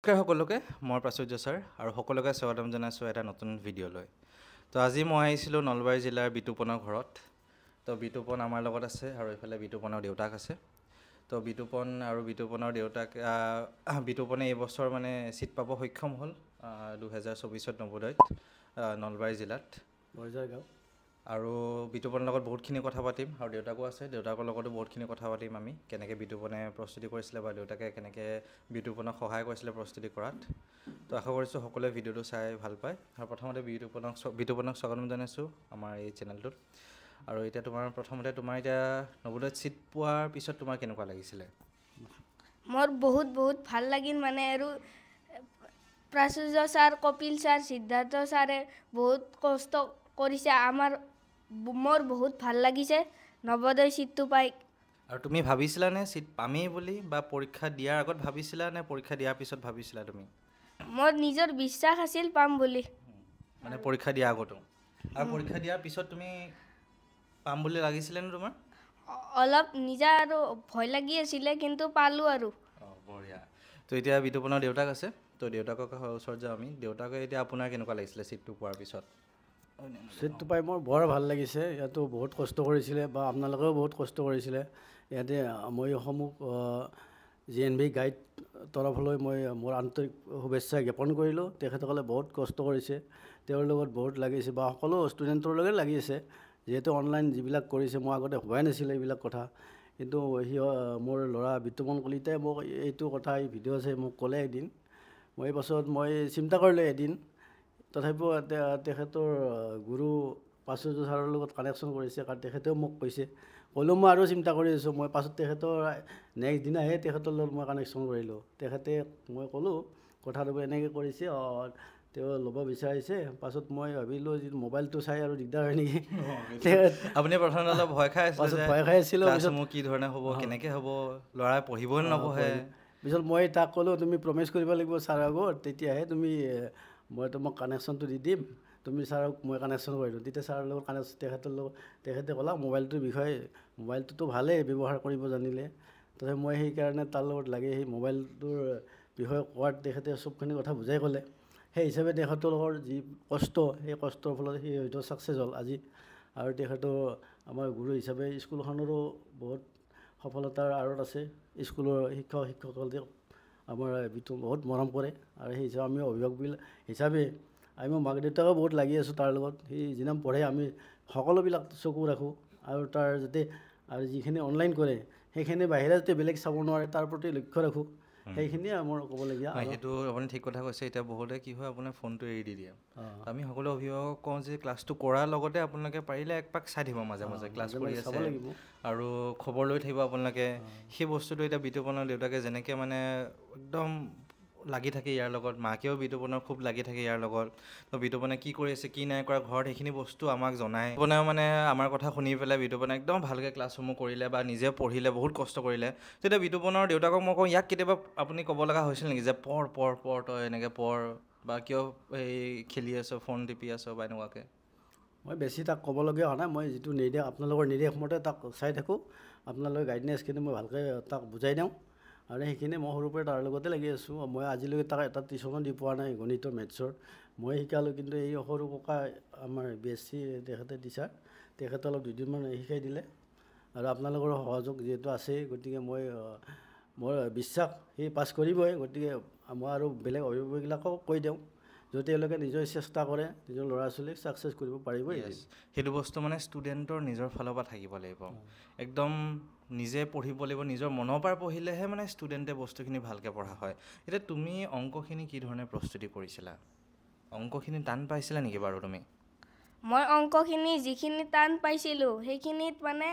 সকলোকে মই প্ৰাচুৰ্য ছাৰ আৰু সকলোকে স্বাগতম জনাইছোঁ এটা নতুন ভিডিঅ'লৈ। তো আজি মই আহিছিলোঁ নলবাৰী জিলাৰ বিতুপনৰ ঘৰত। তো বিতুপন আমাৰ লগত আছে আৰু এইফালে বিতুপনৰ দেউতাক আছে। তো বিতুপন আৰু বিতুপনৰ দেউতাক বিতুপনে এইবছৰ মানে চিট পাব সক্ষম হ'ল 2024 নৱোদয়ত নলবাৰী জিলাত বৰজাৰ গাঁও। আৰু বিতুপনৰ লগত বহুতখিনি কথা পাতিম আৰু দেউতাকো আছে, দেউতাকৰ লগতো বহুতখিনি কথা পাতিম আমি কেনেকৈ বিতুপনে প্ৰস্তুতি কৰিছিলে বা দেউতাকে কেনেকৈ বিতুপনক সহায় কৰিছিলে প্ৰস্তুতি কৰাত। তো আশা কৰিছোঁ সকলোৱে ভিডিঅ'টো চাই ভাল পায় আৰু প্ৰথমতে বিতুপনক স্বাগতম জনাইছোঁ আমাৰ এই চেনেলটোত। আৰু এতিয়া প্ৰথমতে তোমাৰ এতিয়া নৱোদয়ত চিট পোৱাৰ পিছত তোমাৰ কেনেকুৱা লাগিছিলে? মোৰ বহুত ভাল লাগিল মানে আৰু প্ৰাচুৰ্য ছাৰ, কপিল ছাৰ, সিদ্ধাৰ্থ ছাৰে বহুত কষ্ট কৰিছে মোৰ বহুত ভাল লাগিছে নৱোদয় চিটটো পাই। আৰু তুমি ভাবিছিলানে চিট পামেই বুলি বা পৰীক্ষা দিয়াৰ আগত ভাবিছিলা নে পৰীক্ষা দিয়াৰ পিছত ভাবিছিলা তুমি? মোৰ নিজৰ বিশ্বাস আছিল পাম বুলি। মানে পৰীক্ষা দিয়াৰ আগতো আৰু পৰীক্ষা দিয়াৰ পিছত তুমি পাম বুলি লাগিছিলেনে তোমাৰ? অলপ নিজা আৰু ভয় লাগি আছিলে কিন্তু পালোঁ আৰু। বঢ়িয়া। তো এতিয়া বিতুপনৰ দেউতাক আছে, তো দেউতাকৰ ওচৰত যাওঁ আমি। দেউতাকে এতিয়া আপোনাৰ কেনেকুৱা লাগিছিলে চিটটো পোৱাৰ পিছত? চিটটো পাই মোৰ বৰ ভাল লাগিছে। ইয়াতো বহুত কষ্ট কৰিছিলে বা আপোনালোকেও বহুত কষ্ট কৰিছিলে। ইয়াতে মই সমূহ GNV গাইড তৰফলৈ মই মোৰ আন্তৰিক শুভেচ্ছা জ্ঞাপন কৰিলোঁ। তেখেতসকলে বহুত কষ্ট কৰিছে, তেওঁৰ লগত বহুত লাগিছে বা সকলো ষ্টুডেণ্টৰ লগত লাগি আছে। যিহেতু অনলাইন যিবিলাক কৰিছে মই আগতে হোৱাই নাছিলে এইবিলাক কথা, কিন্তু মোৰ ল'ৰা বিতুপন কলিতাই মোক এইটো কথা এই ভিডিঅ' চাই মোক ক'লে এদিন। মই এই পাছত মই চিন্তা কৰিলোঁ এদিন, তথাপিও তেখেতৰ গুৰু প্ৰাচুৰ্য ছাৰৰ লগত কানেকশ্যন কৰিছে কাৰণ তেখেতেও মোক কৈছে। ক'লেও মই আৰু চিন্তা কৰি আছোঁ। মই পাছত তেখেতৰ নেক্সট দিনাহে তেখেতৰ লগত মই কানেকশ্যন কৰিলোঁ। তেখেতে মই ক'লোঁ কথাটো এনেকৈ কৰিছে, তেওঁ ল'ব বিচাৰিছে। পাছত মই ভাবিলোঁ যে মোবাইলটো চাই আৰু দিগদাৰ হয় নেকি। আপুনি প্ৰথমতে অলপ ভয় খাই আছিলে, ভয় খাই আছিলোঁ। পিছত মোৰ কি ধৰণে হ'ব, কেনেকৈ হ'ব, ল'ৰাই পঢ়িবই নপঢ়ে। পিছত মই তাক ক'লোঁ তুমি প্ৰমিচ কৰিব লাগিব ছাৰৰ আগত, তেতিয়াহে মই তোমাক কানেকশ্যনটো দি দিম। তুমি ছাৰক মই কানেকশ্যন কৰি দিওঁ। তেতিয়া ছাৰৰ লগত তেখেতে ক'লা মোবাইলটোৰ বিষয়ে, মোবাইলটোতো ভালেই ব্যৱহাৰ কৰিব জানিলে। তথাপি মই সেইকাৰণে তাৰ লগত লাগি সেই মোবাইলটোৰ বিষয়ে কোৱাত তেখেতে চবখিনি কথা বুজাই ক'লে। সেই হিচাপে তেখেতৰ যি কষ্ট, সেই কষ্টৰ ফলত সি হয়তো ছাকচেছ হ'ল আজি। আৰু তেখেতৰ আমাৰ গুৰু হিচাপে স্কুলখনৰো বহুত সফলতাৰ আঁৰত আছে। স্কুলৰ শিক্ষকসকলে আমাৰ বহুত মৰম কৰে আৰু সেই হিচাপে আমি অভিভাৱক হিচাপে আমি মাক দেউতাকেও বহুত লাগি আছোঁ তাৰ লগত। সি যিমান পঢ়ে আমি সকলোবিলাক চকু ৰাখোঁ আৰু তাৰ যাতে আৰু যিখিনি অনলাইন কৰে সেইখিনি বাহিৰে যাতে বেলেগ চাব নোৱাৰে তাৰ প্ৰতি লক্ষ্য ৰাখোঁ। সেইখিনিয়ে মোৰ ক'বলগীয়া। সেইটো আপুনি ঠিক কথা কৈছে। এতিয়া বহুতে কি হয় আপোনাৰ ফোনটো এৰি দি দিয়ে। আমি সকলো অভিভাৱক কওঁ যে ক্লাছটো কৰাৰ লগতে আপোনালোকে পাৰিলে একপাক চাই থাকিব মাজে মাজে ক্লাছ কৰি আছে আৰু খবৰ লৈ থাকিব আপোনালোকে। সেই বস্তুটো এতিয়া বিতুপনৰ দেউতাকে যেনেকৈ মানে একদম লাগি থাকে ইয়াৰ লগত, মাকেও বিতুপনৰ খুব লাগি থাকে ইয়াৰ লগত। তো বিতুপনে কি কৰি আছে কি নাই কৰা ঘৰত সেইখিনি বস্তু আমাক জনায়। বিতুপনেও মানে আমাৰ কথা শুনি পেলাই বিতুপনে একদম ভালকৈ ক্লাছসমূহ কৰিলে বা নিজে পঢ়িলে, বহুত কষ্ট কৰিলে। তেতিয়া বিতুপনৰ দেউতাকক মই কওঁ ইয়াক কেতিয়াবা আপুনি ক'ব লগা হৈছিল নেকি যে পঢ় তই এনেকৈ পঢ় বা কিয় এই খেলি আছ, ফোন টিপি আছ বা এনেকুৱাকৈ? মই বেছি তাক ক'বলগীয়া হোৱা নাই। মই যিটো নিৰ্দেশ আপোনালোকৰ নিৰ্দেশ মতে তাক চাই থাকোঁ। আপোনালোকৰ গাইডনেছখিনি মই ভালকৈ তাক বুজাই দিওঁ আৰু সেইখিনি মই সৰুৰ পৰা তাৰ লগতে লাগি আছোঁ। মই আজিলৈকে তাক এটা টিউশ্যনো দি পোৱা নাই গণিতৰ মেথছৰ। মই শিকালোঁ, কিন্তু এই সৰু ককা আমাৰ BSc তেখেতে টিচাৰ, তেখেতে অলপ দুদিনমান শিকাই দিলে আৰু আপোনালোকৰ সহযোগ যিহেতু আছেই, গতিকে মোৰ বিশ্বাস সি পাছ কৰিবই। গতিকে মই আৰু বেলেগ অভিভাৱকবিলাকক কৈ দিওঁ যদি তেওঁলোকে নিজৰ চেষ্টা কৰে নিজৰ ল'ৰা ছোৱালীক ছাকচেছ কৰিব পাৰিব। সেইটো বস্তু মানে ষ্টুডেণ্টৰ নিজৰ ফালৰ পৰা থাকিব লাগিব, একদম নিজে পঢ়িব লাগিব, নিজৰ মনৰ পৰা পঢ়িলেহে মানে ষ্টুডেণ্টে বস্তুখিনি ভালকৈ পঢ়া হয়। এতিয়া তুমি অংকখিনি কি ধৰণে প্ৰস্তুতি কৰিছিলা? অংকখিনি টান পাইছিলা নেকি বাৰু তুমি? মই অংকখিনি যিখিনি টান পাইছিলোঁ সেইখিনিত মানে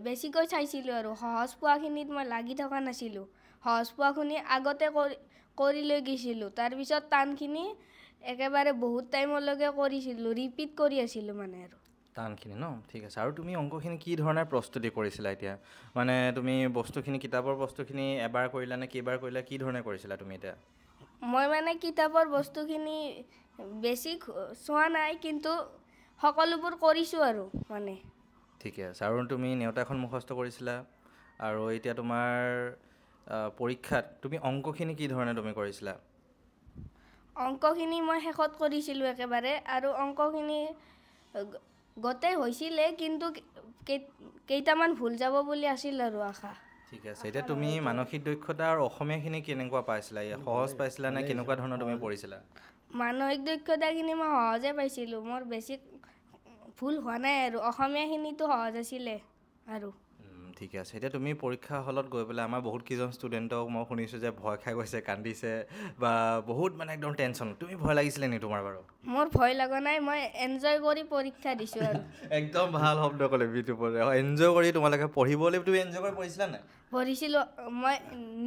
বেছিকৈ চাইছিলোঁ আৰু সহজ পোৱাখিনিত মই লাগি থকা নাছিলোঁ। সহজ পোৱাখিনি আগতে কৰি লৈ গৈছিলোঁ, তাৰপিছত টানখিনি একেবাৰে বহুত টাইমলৈকে কৰিছিলোঁ, ৰিপিট কৰি আছিলোঁ মানে আৰু টানখিনি ন। ঠিক আছে। আৰু তুমি অংকখিনি কি ধৰণে প্ৰস্তুতি কৰিছিলা? এতিয়া মানে তুমি বস্তুখিনি কিতাপৰ বস্তুখিনি এবাৰ কৰিলা নে কেইবাৰ কৰিলা, কি ধৰণে কৰিছিলা তুমি এতিয়া? মই মানে কিতাপৰ বস্তুখিনি বেছি চোৱা নাই, কিন্তু সকলোবোৰ কৰিছোঁ আৰু মানে। ঠিকে আছে। আৰু তুমি নেওতাখন মুখস্থ কৰিছিলা আৰু এতিয়া তোমাৰ পৰীক্ষাত তুমি অংকখিনি কি ধৰণে তুমি কৰিছিলা? অংকখিনি মই শেষত কৰিছিলোঁ একেবাৰে, আৰু অংকখিনি গোটেই হৈছিলে, কিন্তু কেইটামান ভুল যাব বুলি আছিল আৰু আশা। ঠিক আছে, এতিয়া তুমি মানসিক দক্ষতা আৰু অসমীয়াখিনি কেনেকুৱা পাইছিলা? সহজ পাইছিলা নে কেনেকুৱা ধৰণৰ তুমি পঢ়িছিলা? মানসিক দক্ষতাখিনি মই সহজে পাইছিলোঁ, মোৰ বেছি ভুল হোৱা নাই, আৰু অসমীয়াখিনিতো সহজ আছিলে আৰু। ঠিক আছে, এতিয়া তুমি পৰীক্ষা হলত গৈ পেলাই আমাৰ বহুত কেইজন ষ্টুডেণ্টক মই শুনিছোঁ যে ভয় খাই গৈছে, কান্দিছে, বা বহুত মানে একদম টেনশ্যন। তুমি ভয় লাগিছিলে নি তোমাৰ বাৰু? মোৰ ভয় লগা নাই, মই এনজয় কৰি পৰীক্ষা দিছোঁ আৰু। একদম ভাল শব্দ ক'লে বিতুপনে, এনজয় কৰি তোমালোকে পঢ়িবলৈ। তুমি এনজয় কৰি পঢ়িছিলা নাই? পঢ়িছিলোঁ, মই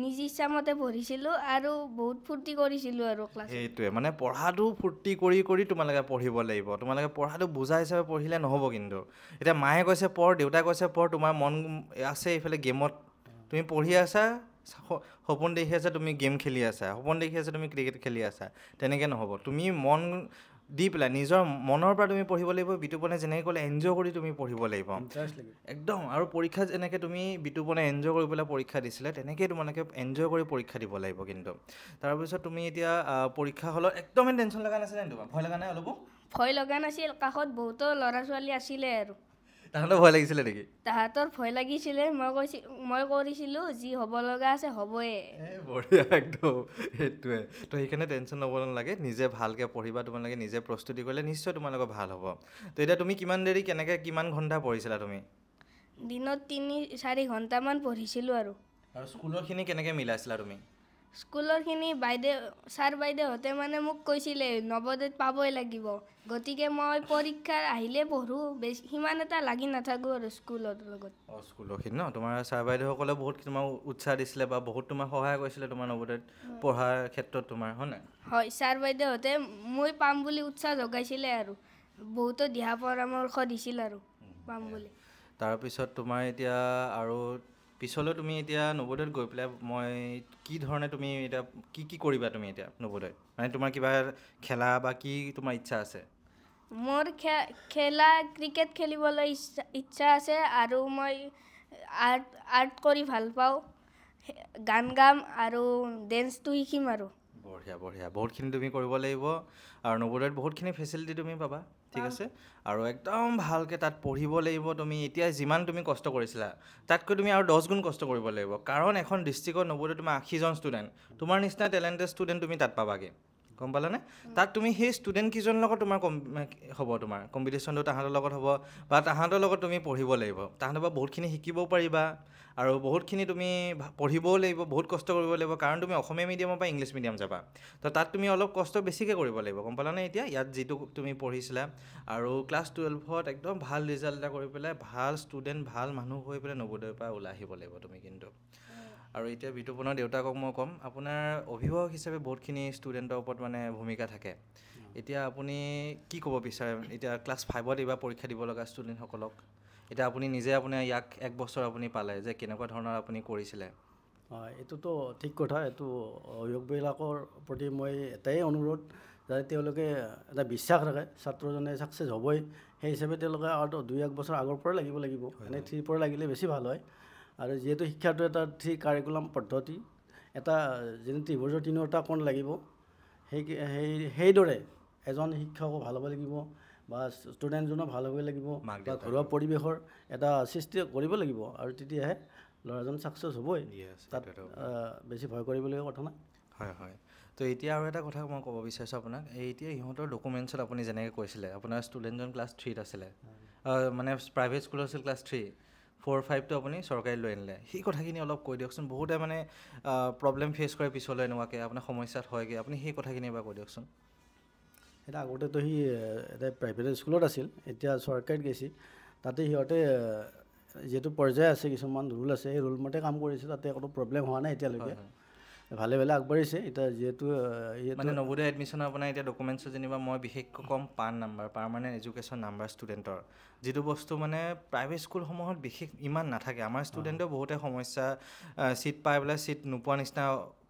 নিজ ইচ্ছামতে পঢ়িছিলোঁ আৰু বহুত ফূৰ্তি কৰিছিলোঁ আৰু ক্লাছ। সেইটোৱে, মানে পঢ়াটো ফূৰ্তি কৰি কৰি তোমালোকে পঢ়িব লাগিব। তোমালোকে পঢ়াটো বুজা হিচাপে পঢ়িলে নহ'ব। কিন্তু এতিয়া মায়ে কৈছে পঢ়, দেউতাই কৈছে পঢ়, তোমাৰ মন আছে এইফালে গেমত, তুমি পঢ়ি আছা, সপোন দেখি আছা তুমি গেম খেলি আছা, সপোন দেখি আছা তুমি ক্ৰিকেট খেলি আছা, তেনেকৈ নহ'ব। তুমি মন দি পেলাই নিজৰ মনৰ পৰা তুমি পঢ়িব লাগিব। বিতুপনে যেনেকৈ ক'লে এনজয় কৰি তুমি পঢ়িব লাগিব একদম। আৰু পৰীক্ষা যেনেকৈ তুমি বিতুপনে এনজয় কৰি পেলাই পৰীক্ষা দিছিলে, তেনেকৈয়ে তোমালোকে এনজয় কৰি পৰীক্ষা দিব লাগিব। কিন্তু তাৰপিছত তুমি এতিয়া পৰীক্ষা হলত একদমেই টেনশ্যন লগা নাছিলে নে? তোমাৰ ভয় লগা নাই অলপো? ভয় লগা নাছিল, কাষত বহুতো ল'ৰা ছোৱালী আছিলে আৰু। তাহাঁতৰ ভয় লাগিছিলে নেকি? তাহাঁতৰ ভয় লাগিছিলে, মই কৰিছিলোঁ, যি হ'ব লগা আছে হ'বই। বঢ়িয়া, একদম সেইটোৱে। তো সেইকাৰণে টেনশ্যন ল'ব নালাগে, নিজে ভালকৈ পঢ়িবা। তোমালোকে নিজে প্ৰস্তুতি কৰিলে নিশ্চয় তোমালোকৰ ভাল হ'ব। তো এতিয়া তুমি কিমান দেৰি কেনেকৈ কিমান ঘণ্টা পঢ়িছিলা তুমি? দিনত 3-4 ঘণ্টামান পঢ়িছিলোঁ আৰু। আৰু স্কুলৰখিনি কেনেকৈ মিলাইছিলা তুমি? স্কুলৰখিনি ছাৰ বাইদেউহঁতে মানে মোক কৈছিলে নৱোদয়ত পাবই লাগিব, গতিকে মই পৰীক্ষাৰ আহিলে পঢ়োঁ, সিমান এটা লাগি নাথাকোঁ আৰু স্কুলৰ লগত। স্কুলৰখিনি ন, তোমাৰ ছাৰ বাইদেউসকলে বহুত তোমাক উৎসাহ দিছিলে বা বহুত তোমাক সহায় কৰিছিলে তোমাৰ নৱোদয়ত পঢ়াৰ ক্ষেত্ৰত তোমাৰ, হয় নাই? হয়, ছাৰ বাইদেউহঁতে মই পাম বুলি উৎসাহ যোগাইছিলে আৰু বহুতো দিহা পৰামৰ্শ দিছিল আৰু পাম বুলি। তাৰপিছত তোমাৰ এতিয়া আৰু পিছলৈ তুমি এতিয়া নৱোদয়ত গৈ পেলাই মই কি ধৰণে তুমি এতিয়া কি কৰিবা তুমি এতিয়া নৱোদয়ত? মানে তোমাৰ কিবা খেলা বা কি তোমাৰ ইচ্ছা আছে? মোৰ খেলা ক্ৰিকেট খেলিবলৈ ইচ্ছা আছে, আৰু মই আৰ্ট কৰি ভাল পাওঁ, গান গাম আৰু ডেন্সটো শিকিম আৰু। বঢ়িয়া বঢ়িয়া, বহুতখিনি তুমি কৰিব লাগিব। আৰু নৱোদয়ত বহুতখিনি ফেচিলিটি তুমি পাবা, ঠিক আছে। আৰু একদম ভালকৈ তাত পঢ়িব লাগিব তুমি। এতিয়া যিমান তুমি কষ্ট কৰিছিলা তাতকৈ তুমি আৰু 10 গুণ কষ্ট কৰিব লাগিব, কাৰণ এখন ডিষ্ট্ৰিক্টত নৱোদয়ত তোমাৰ 80জন ষ্টুডেণ্ট, তোমাৰ নিচিনা টেলেণ্টেড ষ্টুডেণ্ট তুমি তাত পাবাগৈ, গম পালানে? তাত তুমি সেই ষ্টুডেণ্টকেইজনৰ লগত তোমাৰ হ'ব, তোমাৰ কম্পিটিশ্যনটো তাহাঁতৰ লগত হ'ব, বা তাহাঁতৰ লগত তুমি পঢ়িব লাগিব। তাহাঁতৰ পৰা বহুতখিনি শিকিবও পাৰিবা, আৰু বহুতখিনি তুমি পঢ়িবও লাগিব, বহুত কষ্ট কৰিব লাগিব, কাৰণ তুমি অসমীয়া মিডিয়ামৰ পৰা ইংলিছ মিডিয়াম যাবা। তো তাত তুমি অলপ কষ্ট বেছিকৈ কৰিব লাগিব, গম পালানে? এতিয়া ইয়াত যিটো তুমি পঢ়িছিলা, আৰু ক্লাছ 12ত একদম ভাল ৰিজাল্ট এটা কৰি পেলাই ভাল ষ্টুডেণ্ট, ভাল মানুহ হৈ পেলাই নৱোদয়ৰ পৰা ওলাই আহিব লাগিব তুমি। কিন্তু আৰু এতিয়া বিতুপনৰ দেউতাকক মই ক'ম, আপোনাৰ অভিভাৱক হিচাপে বহুতখিনি ষ্টুডেণ্টৰ ওপৰত মানে ভূমিকা থাকে। এতিয়া আপুনি কি ক'ব বিচাৰে এতিয়া ক্লাছ 5ত এইবাৰ পৰীক্ষা দিব লগা ষ্টুডেণ্টসকলক? এতিয়া আপুনি নিজে আপোনাৰ ইয়াক 1 বছৰ আপুনি পালে, যে কেনেকুৱা ধৰণৰ আপুনি কৰিছিলে? হয়, এইটোতো ঠিক কথা। এইটো অভিভাৱকবিলাকৰ প্ৰতি মই এটাই অনুৰোধ, যাতে তেওঁলোকে এটা বিশ্বাস ৰাখে ছাত্ৰজনে ছাকচেছ হ'বই। সেই হিচাপে তেওঁলোকে আৰু 2-1 বছৰ আগৰ পৰাই লাগিব। এনে 3ৰ পৰা লাগিলে বেছি ভাল হয়। আৰু যিহেতু শিক্ষাটো এটা 3 কাৰিকুলাম পদ্ধতি, এটা যেনে ত্ৰিভুজৰ 3টা কোণ লাগিব, সেইদৰে এজন শিক্ষকো ভাল হ'ব লাগিব, বা ষ্টুডেণ্টজনো ভাল হ'ব লাগিব, বা ঘৰুৱা পৰিৱেশৰ এটা সৃষ্টি কৰিব লাগিব, আৰু তেতিয়াহে ল'ৰাজন ছাকচেছ হ'বই। তাত বেছি ভয় কৰিবলগীয়া কথা নাই। হয় হয়। তো এতিয়া আৰু এটা কথা মই ক'ব বিচাৰিছোঁ আপোনাক, এতিয়া ইহঁতৰ ডকুমেণ্টছত আপুনি যেনেকৈ কৈছিলে আপোনাৰ ষ্টুডেণ্টজন ক্লাছ 3ত আছিলে, মানে প্ৰাইভেট স্কুলত আছিল ক্লাছ 3, 4, 5টো আপুনি চৰকাৰী লৈ আনিলে। সেই কথাখিনি অলপ কৈ দিয়কচোন। বহুতে মানে প্ৰব্লেম ফেচ কৰে পিছলৈ, এনেকুৱাকৈ আপোনাৰ সমস্যাত হয়গৈ, আপুনি সেই কথাখিনি এবাৰ কৈ দিয়কচোন। সেইটো আগতেতো সি এটা প্ৰাইভেট স্কুলত আছিল, এতিয়া চৰকাৰীত গৈছে। তাতে সিহঁতে যিহেতু পৰ্যায় আছে, কিছুমান ৰুল আছে, সেই ৰুল মতে কাম কৰিছে, তাতে একো প্ৰব্লেম হোৱা নাই এতিয়ালৈকে, ভালে আগবাঢ়িছে। এতিয়া যিহেতু মানে নৱোদয় এডমিশ্যনৰ আপোনাৰ এতিয়া ডকুমেণ্টছো যেনিবা মই বিশেষকৈ ক'ম পান নাম্বাৰ, পাৰ্মানেণ্ট এডুকেশ্যন নাম্বাৰ ষ্টুডেণ্টৰ, যিটো বস্তু মানে প্ৰাইভেট স্কুলসমূহত বিশেষ ইমান নাথাকে। আমাৰ ষ্টুডেণ্টেও বহুতে সমস্যা, ছিট পাই পেলাই ছিট নোপোৱা নিচিনা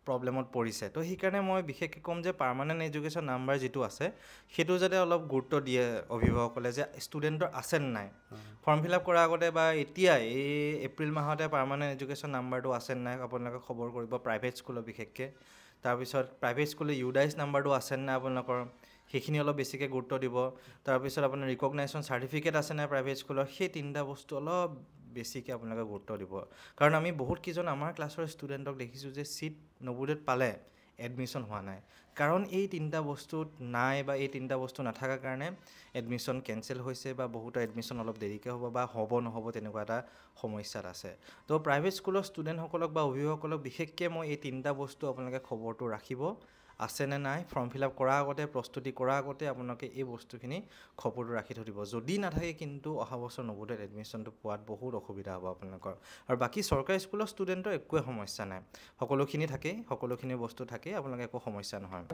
প্ৰব্লেমত পৰিছে তো সেইকাৰণে মই বিশেষকৈ ক'ম যে পাৰ্মানেণ্ট এডুকেশ্যন নাম্বাৰ যিটো আছে সেইটো যাতে অলপ গুৰুত্ব দিয়ে অভিভাৱকসকলে যে ষ্টুডেণ্টৰ আছে নে নাই ফৰ্ম ফিল আপ কৰাৰ আগতে বা এতিয়া এই এপ্ৰিল মাহতে পাৰ্মানেণ্ট এডুকেশ্যন নাম্বাৰটো আছে নে নাই আপোনালোকে খবৰ কৰিব প্ৰাইভেট স্কুলত বিশেষকৈ তাৰপিছত প্ৰাইভেট স্কুলৰ ইউডাইচ নাম্বাৰটো আছে নে নাই আপোনালোকৰ সেইখিনি অলপ বেছিকৈ গুৰুত্ব দিব তাৰপিছত আপোনাৰ ৰিকগনাইজেশ্যন চাৰ্টিফিকেট আছে নাই প্ৰাইভেট স্কুলৰ সেই তিনিটা বস্তু অলপ বেছিকৈ আপোনালোকে গুৰুত্ব দিব কাৰণ আমি বহুত কেইজন আমাৰ ক্লাছৰ ষ্টুডেণ্টক দেখিছোঁ যে ছিট নৱোদয়ত পালে এডমিশ্যন হোৱা নাই কাৰণ এই তিনিটা বস্তুত নাই বা এই তিনিটা বস্তু নাথাকাৰ কাৰণে এডমিশ্যন কেঞ্চেল হৈছে বা বহুতৰ এডমিশ্যন অলপ দেৰিকৈ হ'ব বা হ'ব নহ'ব তেনেকুৱা এটা সমস্যাত আছে তো প্ৰাইভেট স্কুলৰ ষ্টুডেণ্টসকলক বা অভিভাৱকসকলক বিশেষকৈ মই এই তিনিটা বস্তু আপোনালোকে খবৰটো ৰাখিব আছেনে নাই ফৰ্ম ফিল আপ কৰাৰ আগতে প্ৰস্তুতি কৰাৰ আগতে আপোনালোকে এই বস্তুখিনি খবৰটো ৰাখি থৈ দিব যদি নাথাকে কিন্তু অহা বছৰ নৱোদয়ত এডমিশ্যনটো পোৱাত বহুত অসুবিধা হ'ব আপোনালোকৰ আৰু বাকী চৰকাৰী স্কুলৰ ষ্টুডেণ্টৰ একোৱে সমস্যা নাই সকলোখিনি থাকেই সকলোখিনি বস্তু থাকেই আপোনালোকে একো সমস্যা নহয়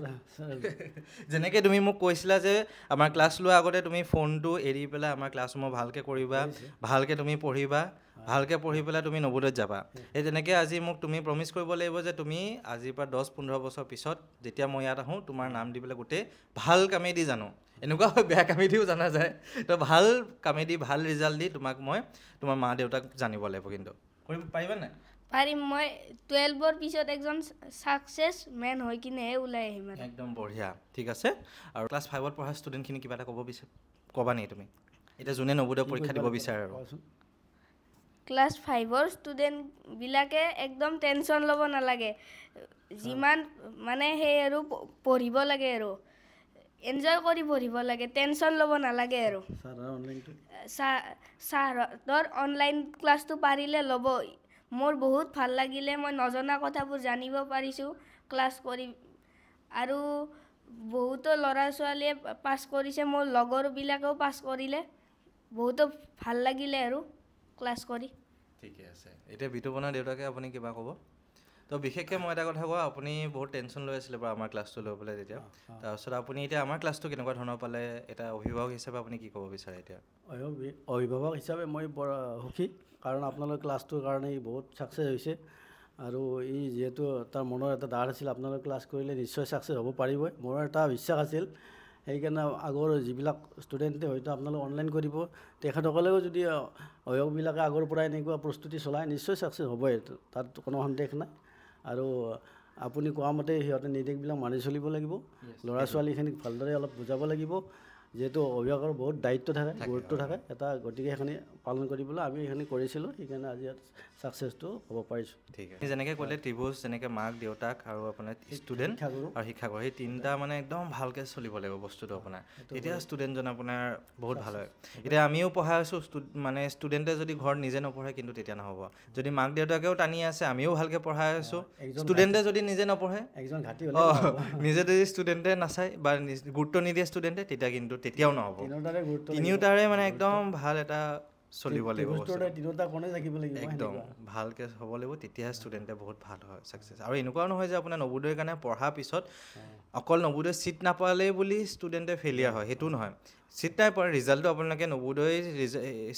যেনেকৈ তুমি মোক কৈছিলা যে আমাৰ ক্লাছ লোৱাৰ আগতে তুমি ফোনটো এৰি পেলাই আমাৰ ক্লাছসমূহ ভালকৈ কৰিবা ভালকৈ তুমি পঢ়িবা ভালকৈ পঢ়ি পেলাই তুমি নৱোদয়ত যাবা এই তেনেকৈ আজি মোক তুমি প্ৰমিছ কৰিব লাগিব যে তুমি আজিৰ পৰা 10-15 বছৰ পিছত যেতিয়া মই ইয়াত আহোঁ তোমাৰ নাম দি পেলাই গোটেই ভাল কামেই দি জানো এনেকুৱা হয় বেয়া কামেই দিও জনা যায় তো ভাল কামেই দি ভাল ৰিজাল্ট দি তোমাক মই তোমাৰ মা দেউতাক জানিব লাগিব কিন্তু কৰিব পাৰিবা নাই পাৰিম মই 12ৰ পিছত একজন ছাকচেছ মেন হৈ কিনেহে ওলাই আহিম একদম বঢ়িয়া ঠিক আছে আৰু ক্লাছ 5ত পঢ়া ষ্টুডেণ্টখিনি কিবা এটা ক'বা নেকি তুমি এতিয়া যোনে নৱোদয় পৰীক্ষা দিব বিচাৰে আৰু ক্লাছ 5ৰ ষ্টুডেণ্টবিলাকে একদম টেনশ্যন ল'ব নালাগে যিমান মানে সেই আৰু পঢ়িব লাগে আৰু এনজয় কৰি পঢ়িব লাগে টেনশ্যন ল'ব নালাগে আৰু ছাৰহঁতৰ অনলাইন ক্লাছটো পাৰিলে ল'ব মোৰ বহুত ভাল লাগিলে মই নজনা কথাবোৰ জানিব পাৰিছোঁ ক্লাছ কৰি আৰু বহুতো ল'ৰা ছোৱালীয়ে পাছ কৰিছে মোৰ লগৰবিলাকেও পাছ কৰিলে বহুতো ভাল লাগিলে আৰু ক্লাছ কৰি ঠিকে আছে এতিয়া বিতুপনৰ দেউতাকে আপুনি কিবা ক'ব তো বিশেষকৈ মই এটা কথা কওঁ আপুনি বহুত টেনশ্যন লৈ আছিলে বাৰু আমাৰ ক্লাছটো লৈ পেলাই তেতিয়া তাৰপিছত আপুনি এতিয়া আমাৰ ক্লাছটো কেনেকুৱা ধৰণৰ পালে এটা অভিভাৱক হিচাপে আপুনি কি ক'ব বিচাৰে এতিয়া অভিভাৱক হিচাপে মই বৰ সুখী কাৰণ আপোনালোকৰ ক্লাছটোৰ কাৰণে বহুত ছাকচেছ হৈছে আৰু ই যিহেতু তাৰ মনৰ এটা ডাৰ আছিল আপোনালোকে ক্লাছ কৰিলে নিশ্চয় ছাকচেছ হ'ব পাৰিবই মোৰ এটা বিশ্বাস আছিল সেইকাৰণে আগৰ যিবিলাক ষ্টুডেণ্টে হয়তো আপোনালোকে অনলাইন কৰিব তেখেতসকলেও যদি অভিভাৱকবিলাকে আগৰ পৰা এনেকুৱা প্ৰস্তুতি চলায় নিশ্চয় ছাকচেছ হ'বই তাত কোনো সন্দেহ নাই আৰু আপুনি কোৱা মতে সিহঁতে নিৰ্দেশবিলাক মানি চলিব লাগিব ল'ৰা ছোৱালীখিনিক ভালদৰে অলপ বুজাব লাগিব যেহেতু অভিভাৱকৰ বহুত দায়িত্ব থাকে গুৰুত্ব থাকে এটা গতিকে সেইখিনি পালন কৰিবলৈ আমি সেইখিনি কৰিছিলোঁ সেইকাৰণে আজি ছাকচেছটো হ'ব পাৰিছোঁ ঠিক আছে যেনেকৈ ক'লে ত্ৰিভুজ যেনেকৈ মাক দেউতাক আৰু আপোনাৰ ষ্টুডেণ্ট আৰু শিক্ষাগুৰু সেই তিনিটা মানে একদম ভালকৈ চলিব লাগিব বস্তুটো আপোনাৰ তেতিয়া ষ্টুডেণ্টজন আপোনাৰ বহুত ভাল হয় এতিয়া আমিও পঢ়াই আছোঁ মানে ষ্টুডেণ্টে যদি ঘৰত নিজে নপঢ়ে কিন্তু তেতিয়া নহ'ব যদি মাক দেউতাকেও টানি আছে আমিও ভালকৈ পঢ়াই আছোঁ ষ্টুডেণ্টে যদি নিজে নপঢ়ে নিজে যদি ষ্টুডেণ্টে নাচায় বা গুৰুত্ব নিদিয়ে ষ্টুডেণ্টে তেতিয়া কিন্তু তেতিয়াও নহ'ব তিনিওটাৰে মানে একদম ভাল এটা চলিব লাগিব একদম ভালকৈ হ'ব লাগিব তেতিয়াহে ষ্টুডেণ্টে বহুত ভাল হয় ছাকচেছ আৰু এনেকুৱাও নহয় যে আপোনাৰ নৱোদয়ৰ কাৰণে পঢ়াৰ পিছত অকল নৱোদয় ছিট নাপালেই বুলি ষ্টুডেণ্টে ফেইলিয়াৰ হয় সেইটো নহয় ছিট নাই পোৱা ৰিজাল্টটো আপোনালোকে নৱোদয়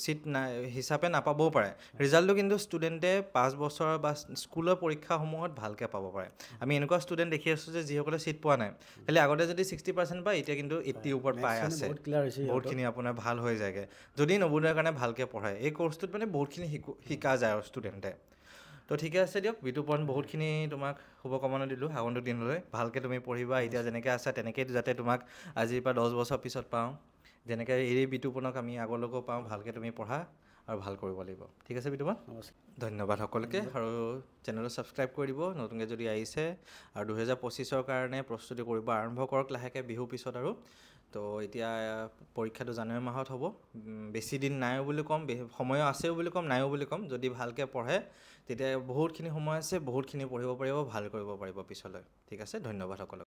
ছিট নাই হিচাপে নাপাবও পাৰে ৰিজাল্টটো কিন্তু ষ্টুডেণ্টে 5 বছৰ বা স্কুলৰ পৰীক্ষাসমূহত ভালকৈ পাব পাৰে আমি এনেকুৱা ষ্টুডেণ্ট দেখি আছোঁ যে যিসকলে ছিট পোৱা নাই খালি আগতে যদি 60% পায় এতিয়া কিন্তু 80 ওপৰত পাই আছে বহুতখিনি আপোনাৰ ভাল হৈ যায়গৈ যদি নৱোদয়ৰ কাৰণে ভালকৈ পঢ়ায় এই কৰ্চটোত মানে বহুতখিনি শিকা যায় আৰু ষ্টুডেণ্টে তো ঠিকে আছে দিয়ক বিতুপন বহুতখিনি তোমাক শুভকামনা দিলোঁ আগন্তুক দিনলৈ ভালকৈ তুমি পঢ়িবা এতিয়া যেনেকৈ আছা তেনেকৈ যাতে তোমাক আজিৰ পৰা 10 বছৰ পিছত পাওঁ যেনেকৈ এই বিতুপনক আমি আগলৈকেও পাওঁ ভালকৈ তুমি পঢ়া আৰু ভাল কৰিব লাগিব ঠিক আছে বিতুপন ধন্যবাদ সকলোকে আৰু চেনেলটো ছাবস্ক্ৰাইব কৰি দিব নতুনকৈ যদি আহিছে আৰু 2025ৰ কাৰণে প্ৰস্তুতি কৰিব আৰম্ভ কৰক লাহেকৈ বিহু পিছত আৰু তো এতিয়া পৰীক্ষাটো জানুৱাৰী মাহত হ'ব বেছি দিন নাইও বুলি ক'ম সময়ো আছেও বুলি ক'ম নাইও বুলি ক'ম যদি ভালকৈ পঢ়ে তেতিয়া বহুতখিনি সময় আছে বহুতখিনি পঢ়িব পাৰিব ভাল কৰিব পাৰিব পিছলৈ ঠিক আছে ধন্যবাদ সকলোকে